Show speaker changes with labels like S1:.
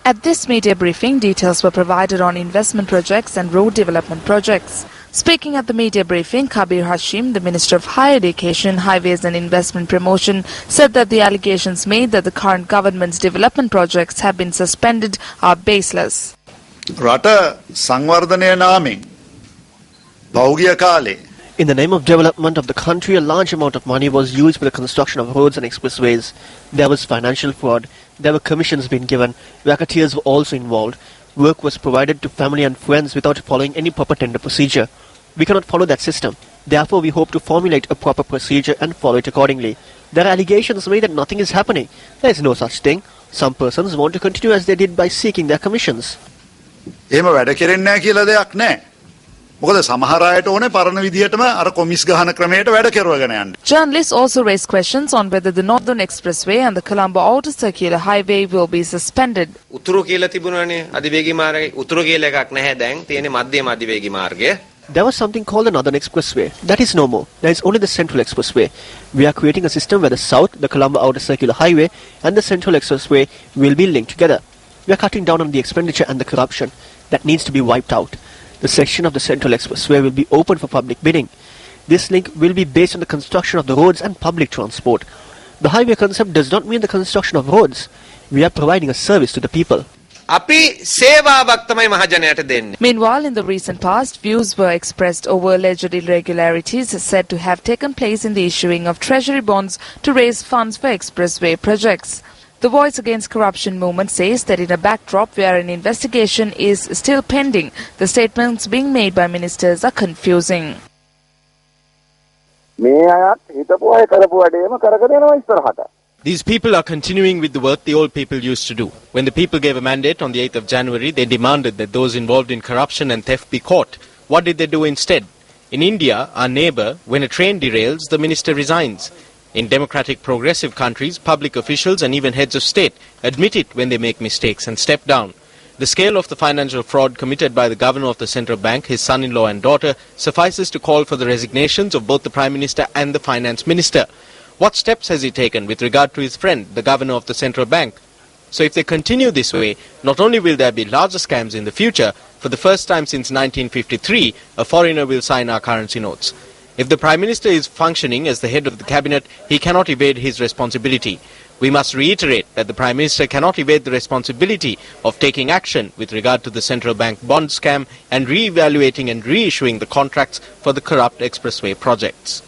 S1: At this media briefing, details were provided on investment projects and road development projects. Speaking at the media briefing, Kabir Hashim, the Minister of Higher Education, Highways and Investment Promotion, said that the allegations made that the current government's development projects have been suspended are baseless.
S2: Rata Sangwardhane Namin Baugiya Kale.
S3: In the name of development of the country, a large amount of money was used for the construction of roads and expressways. There was financial fraud. There were commissions being given. Racketeers were also involved. Work was provided to family and friends without following any proper tender procedure. We cannot follow that system. Therefore, we hope to formulate a proper procedure and follow it accordingly. There are allegations made that nothing is happening. There is no such thing. Some persons want to continue as they did by seeking their commissions.
S1: Journalists also raised questions on whether the Northern Expressway and the Colombo Outer Circular Highway will be suspended.
S3: There was something called the Northern Expressway. That is no more. There is only the Central Expressway. We are creating a system where the South, the Colombo Outer Circular Highway and the Central Expressway will be linked together. We are cutting down on the expenditure and the corruption. That needs to be wiped out. The section of the Central Expressway will be open for public bidding. This link will be based on the construction of the roads and public transport. The highway concept does not mean the construction of roads. We are providing a service to the people.
S1: Meanwhile, in the recent past, views were expressed over alleged irregularities said to have taken place in the issuing of treasury bonds to raise funds for expressway projects. The Voice Against Corruption movement says that in a backdrop where an investigation is still pending, the statements being made by ministers are confusing.
S4: These people are continuing with the work the old people used to do. When the people gave a mandate on the 8th of January, they demanded that those involved in corruption and theft be caught. What did they do instead? In India, our neighbour, when a train derails, the minister resigns. In democratic progressive countries, public officials and even heads of state admit it when they make mistakes and step down. The scale of the financial fraud committed by the governor of the central bank, his son-in-law and daughter, suffices to call for the resignations of both the Prime Minister and the Finance Minister. What steps has he taken with regard to his friend, the governor of the central bank? So if they continue this way, not only will there be larger scams in the future, for the first time since 1953, a foreigner will sign our currency notes. If the Prime Minister is functioning as the head of the cabinet, he cannot evade his responsibility. We must reiterate that the Prime Minister cannot evade the responsibility of taking action with regard to the central bank bond scam and re-evaluating and reissuing the contracts for the corrupt expressway projects.